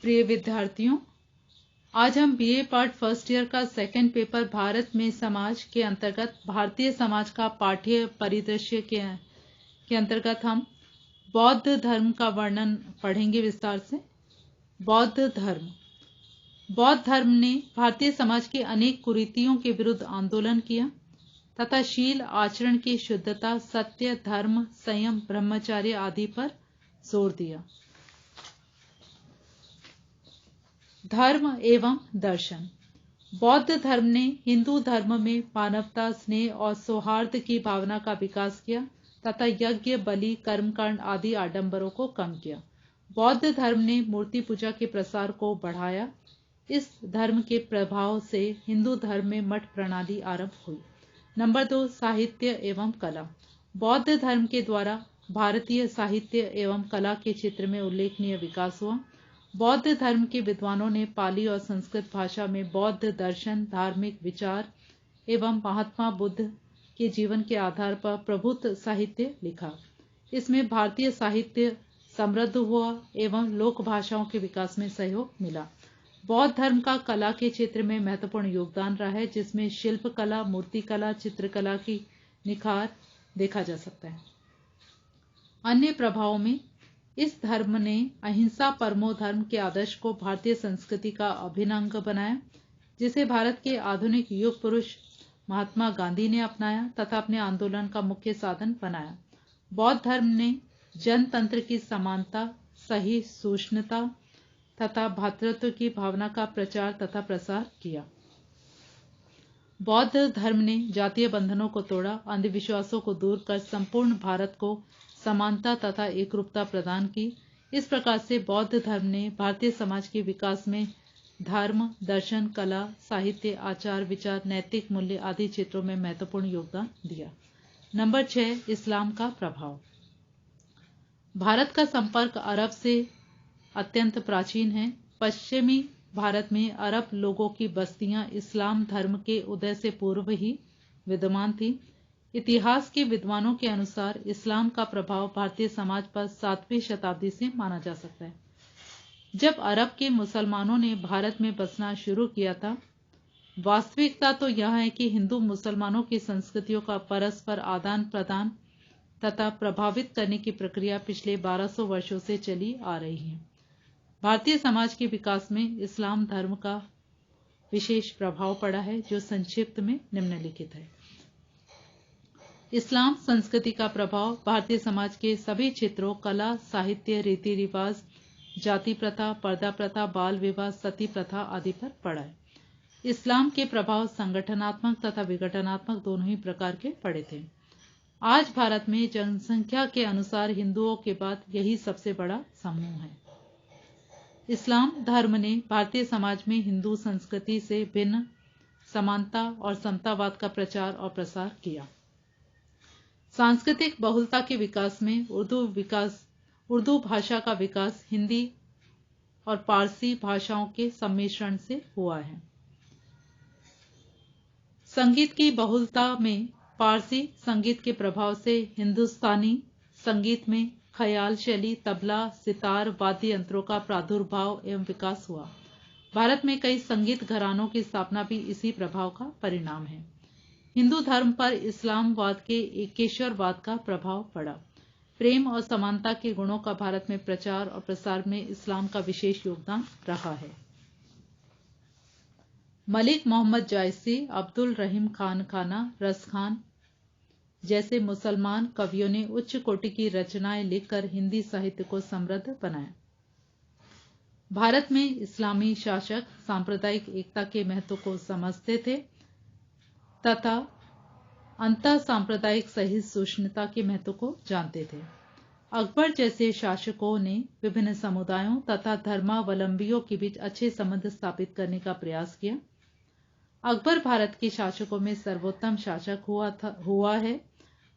प्रिय विद्यार्थियों, आज हम बीए पार्ट फर्स्ट ईयर का सेकंड पेपर भारत में समाज के अंतर्गत भारतीय समाज का पाठ्य परिदृश्य के अंतर्गत हम बौद्ध धर्म का वर्णन पढ़ेंगे विस्तार से। बौद्ध धर्म ने भारतीय समाज की अनेक कुरीतियों के विरुद्ध आंदोलन किया तथा शील आचरण की शुद्धता, सत्य, धर्म, संयम, ब्रह्मचर्य आदि पर जोर दिया। धर्म एवं दर्शन। बौद्ध धर्म ने हिंदू धर्म में मानवता, स्नेह और सौहार्द की भावना का विकास किया तथा यज्ञ, बलि, कर्मकांड आदि आडंबरों को कम किया। बौद्ध धर्म ने मूर्ति पूजा के प्रसार को बढ़ाया। इस धर्म के प्रभाव से हिंदू धर्म में मठ प्रणाली आरंभ हुई। नंबर 2, साहित्य एवं कला। बौद्ध धर्म के द्वारा भारतीय साहित्य एवं कला के क्षेत्र में उल्लेखनीय विकास हुआ। बौद्ध धर्म के विद्वानों ने पाली और संस्कृत भाषा में बौद्ध दर्शन, धार्मिक विचार एवं महात्मा बुद्ध के जीवन के आधार पर प्रभुत साहित्य लिखा। इसमें भारतीय साहित्य समृद्ध हुआ एवं लोक भाषाओं के विकास में सहयोग मिला। बौद्ध धर्म का कला के क्षेत्र में महत्वपूर्ण योगदान रहा है, जिसमें शिल्प कला, मूर्ति कला, चित्रकला की निखार देखा जा सकता है। अन्य प्रभावों में इस धर्म ने अहिंसा परमो धर्म के आदर्श को भारतीय संस्कृति का अभिन्न अंग बनाया, जिसे भारत के आधुनिक युग पुरुष महात्मा गांधी ने अपनाया तथा अपने आंदोलन का मुख्य साधन बनाया। बौद्ध धर्म ने जनतंत्र की समानता, सहिष्णुता तथा भ्रातृत्व की भावना का प्रचार तथा प्रसार किया। बौद्ध धर्म ने जातीय बंधनों को तोड़ा, अंधविश्वासों को दूर कर संपूर्ण भारत को समानता तथा एकरूपता प्रदान की। इस प्रकार से बौद्ध धर्म ने भारतीय समाज के विकास में धर्म, दर्शन, कला, साहित्य, आचार विचार, नैतिक मूल्य आदि क्षेत्रों में महत्वपूर्ण योगदान दिया। नंबर 6, इस्लाम का प्रभाव। भारत का संपर्क अरब से अत्यंत प्राचीन है। पश्चिमी भारत में अरब लोगों की बस्तियां इस्लाम धर्म के उदय से पूर्व ही विद्यमान थी। इतिहास के विद्वानों के अनुसार इस्लाम का प्रभाव भारतीय समाज पर 7वीं शताब्दी से माना जा सकता है, जब अरब के मुसलमानों ने भारत में बसना शुरू किया था। वास्तविकता तो यह है कि हिंदू मुसलमानों की संस्कृतियों का परस्पर आदान प्रदान तथा प्रभावित करने की प्रक्रिया पिछले 1200 वर्षों से चली आ रही है। भारतीय समाज के विकास में इस्लाम धर्म का विशेष प्रभाव पड़ा है, जो संक्षिप्त में निम्नलिखित है। इस्लाम संस्कृति का प्रभाव भारतीय समाज के सभी क्षेत्रों, कला, साहित्य, रीति रिवाज, जाति प्रथा, पर्दा प्रथा, बाल विवाह, सती प्रथा आदि पर पड़ा है। इस्लाम के प्रभाव संगठनात्मक तथा विघटनात्मक दोनों ही प्रकार के पड़े थे। आज भारत में जनसंख्या के अनुसार हिंदुओं के बाद यही सबसे बड़ा समूह है। इस्लाम धर्म ने भारतीय समाज में हिंदू संस्कृति से भिन्न समानता और समतावाद का प्रचार और प्रसार किया। सांस्कृतिक बहुलता के विकास में उर्दू भाषा का विकास हिंदी और पारसी भाषाओं के सम्मिश्रण से हुआ है। संगीत की बहुलता में पारसी संगीत के प्रभाव से हिंदुस्तानी संगीत में ख्याल शैली, तबला, सितार, वाद्य यंत्रों का प्रादुर्भाव एवं विकास हुआ। भारत में कई संगीत घरानों की स्थापना भी इसी प्रभाव का परिणाम है। हिंदू धर्म पर इस्लामवाद के एकेश्वरवाद का प्रभाव पड़ा। प्रेम और समानता के गुणों का भारत में प्रचार और प्रसार में इस्लाम का विशेष योगदान रहा है। मलिक मोहम्मद जायसी, अब्दुल रहीम खान खाना, रस खान जैसे मुसलमान कवियों ने उच्च कोटि की रचनाएं लिखकर हिंदी साहित्य को समृद्ध बनाया। भारत में इस्लामी शासक सांप्रदायिक एकता के महत्व को समझते थे तथा अंतर सांप्रदायिक सहिष्णुता के महत्व को जानते थे। अकबर जैसे शासकों ने विभिन्न समुदायों तथा धर्मावलंबियों के बीच अच्छे संबंध स्थापित करने का प्रयास किया। अकबर भारत के शासकों में सर्वोत्तम शासक हुआ है।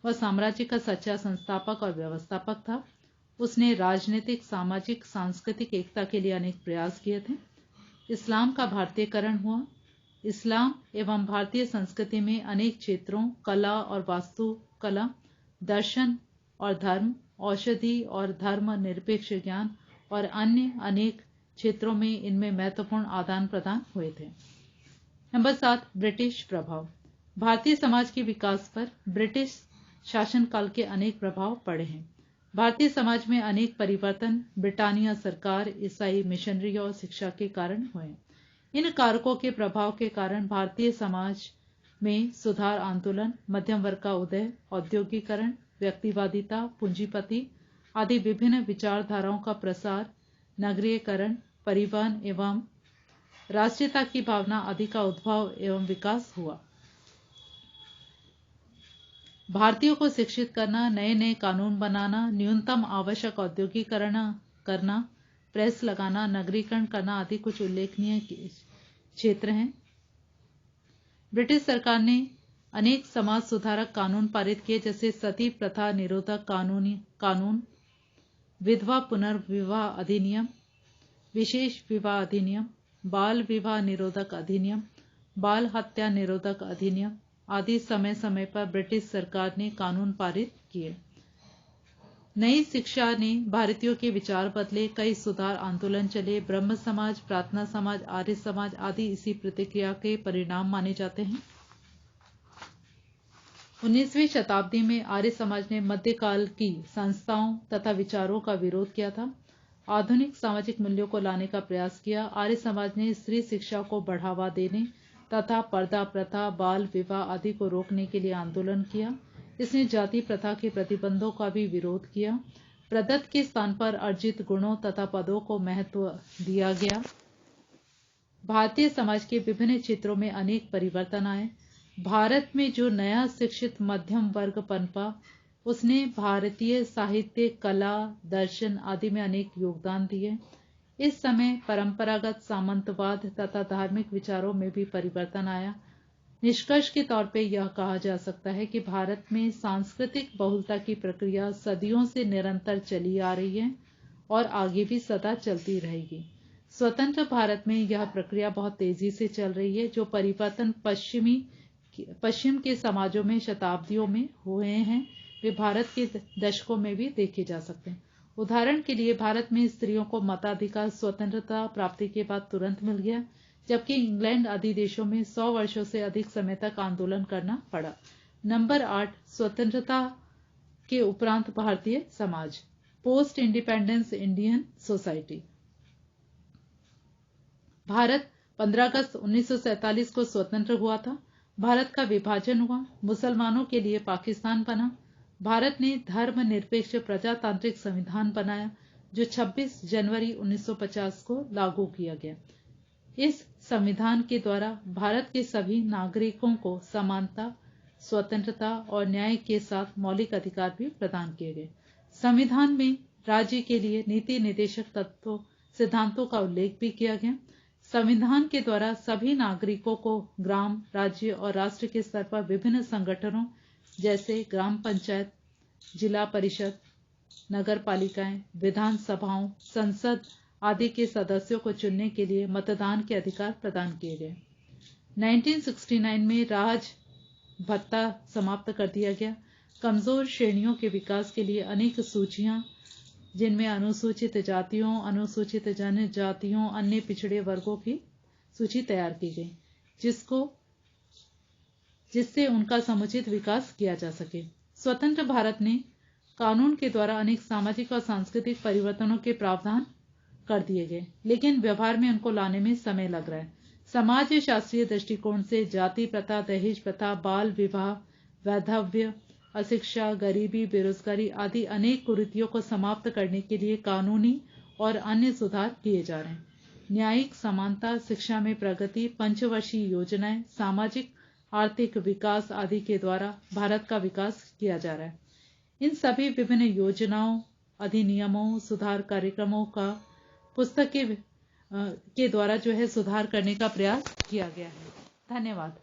वह साम्राज्य का सच्चा संस्थापक और व्यवस्थापक था। उसने राजनीतिक, सामाजिक, सांस्कृतिक एकता के लिए अनेक प्रयास किए थे। इस्लाम का भारतीयकरण हुआ। इस्लाम एवं भारतीय संस्कृति में अनेक क्षेत्रों, कला और वास्तुकला, दर्शन और धर्म, औषधि और धर्म निरपेक्ष ज्ञान और अन्य अनेक क्षेत्रों में इनमें महत्वपूर्ण आदान प्रदान हुए थे। नंबर 7, ब्रिटिश प्रभाव। भारतीय समाज के विकास पर ब्रिटिश शासनकाल के अनेक प्रभाव पड़े हैं। भारतीय समाज में अनेक परिवर्तन ब्रिटानिया सरकार, ईसाई मिशनरी और शिक्षा के कारण हुए। इन कारकों के प्रभाव के कारण भारतीय समाज में सुधार आंदोलन, मध्यम वर्ग का उदय, औद्योगिकरण, व्यक्तिवादिता, पूंजीपति आदि विभिन्न विचारधाराओं का प्रसार, नगरीयकरण, परिवहन एवं राष्ट्रीयता की भावना आदि का उद्भव एवं विकास हुआ। भारतीयों को शिक्षित करना, नए नए कानून बनाना, न्यूनतम आवश्यक औद्योगिकरण करना, प्रेस लगाना, नगरीकरण करना आदि कुछ उल्लेखनीय क्षेत्र हैं। ब्रिटिश सरकार ने अनेक समाज सुधारक कानून पारित किए, जैसे सती प्रथा निरोधक कानून, विधवा पुनर्विवाह अधिनियम, विशेष विवाह अधिनियम, बाल विवाह निरोधक अधिनियम, बाल हत्या निरोधक अधिनियम आदि समय समय पर ब्रिटिश सरकार ने कानून पारित किए। नई शिक्षा ने भारतीयों के विचार बदले, कई सुधार आंदोलन चले, ब्रह्म समाज, प्रार्थना समाज, आर्य समाज आदि इसी प्रतिक्रिया के परिणाम माने जाते हैं। 19वीं शताब्दी में आर्य समाज ने मध्यकाल की संस्थाओं तथा विचारों का विरोध किया था, आधुनिक सामाजिक मूल्यों को लाने का प्रयास किया। आर्य समाज ने स्त्री शिक्षा को बढ़ावा देने तथा पर्दा प्रथा, बाल विवाह आदि को रोकने के लिए आंदोलन किया। इसने जाति प्रथा के प्रतिबंधों का भी विरोध किया। प्रदत्त के स्थान पर अर्जित गुणों तथा पदों को महत्व दिया गया। भारतीय समाज के विभिन्न क्षेत्रों में अनेक परिवर्तन आए। भारत में जो नया शिक्षित मध्यम वर्ग पनपा, उसने भारतीय साहित्य, कला, दर्शन आदि में अनेक योगदान दिए। इस समय परंपरागत सामंतवाद तथा धार्मिक विचारों में भी परिवर्तन आया। निष्कर्ष के तौर पे यह कहा जा सकता है कि भारत में सांस्कृतिक बहुलता की प्रक्रिया सदियों से निरंतर चली आ रही है और आगे भी सदा चलती रहेगी। स्वतंत्र भारत में यह प्रक्रिया बहुत तेजी से चल रही है। जो परिवर्तन पश्चिम के समाजों में शताब्दियों में हुए हैं, वे भारत के दशकों में भी देखे जा सकते हैं। उदाहरण के लिए भारत में स्त्रियों को मताधिकार स्वतंत्रता प्राप्ति के बाद तुरंत मिल गया, जबकि इंग्लैंड आदि देशों में 100 वर्षों से अधिक समय तक आंदोलन करना पड़ा। नंबर 8, स्वतंत्रता के उपरांत Bharatiya Samaj, post independence Indian society. Bharat 15 अगस्त 1947 को स्वतंत्र हुआ था। भारत का विभाजन हुआ, मुसलमानों के लिए पाकिस्तान बना। भारत ने धर्मनिरपेक्ष प्रजातांत्रिक संविधान बनाया, जो 26 जनवरी 1950 को लागू किया गया। इस संविधान के द्वारा भारत के सभी नागरिकों को समानता, स्वतंत्रता और न्याय के साथ मौलिक अधिकार भी प्रदान किए गए। संविधान में राज्य के लिए नीति निर्देशक तत्वों, सिद्धांतों का उल्लेख भी किया गया। संविधान के द्वारा सभी नागरिकों को ग्राम, राज्य और राष्ट्र के स्तर पर विभिन्न संगठनों जैसे ग्राम पंचायत, जिला परिषद, नगर पालिकाएं, विधान सभाओं, संसद आदि के सदस्यों को चुनने के लिए मतदान के अधिकार प्रदान किए गए। 1969 में राज भत्ता समाप्त कर दिया गया। कमजोर श्रेणियों के विकास के लिए अनेक सूचियां, जिनमें अनुसूचित जातियों, अनुसूचित जनजातियों, अन्य पिछड़े वर्गों की सूची तैयार की गई, जिससे उनका समुचित विकास किया जा सके। स्वतंत्र भारत ने कानून के द्वारा अनेक सामाजिक और सांस्कृतिक परिवर्तनों के प्रावधान कर दिए गए, लेकिन व्यवहार में उनको लाने में समय लग रहा है। समाज शास्त्रीय दृष्टिकोण से जाति प्रथा, दहेज प्रथा, बाल विवाह, वैधव्य, अशिक्षा, गरीबी, बेरोजगारी आदि अनेक कुरीतियों को समाप्त करने के लिए कानूनी और अन्य सुधार किए जा रहे हैं। न्यायिक समानता, शिक्षा में प्रगति, पंचवर्षीय योजनाएं, सामाजिक आर्थिक विकास आदि के द्वारा भारत का विकास किया जा रहा है। इन सभी विभिन्न योजनाओं, अधिनियमों, सुधार कार्यक्रमों का पुस्तक के द्वारा सुधार करने का प्रयास किया गया है। धन्यवाद।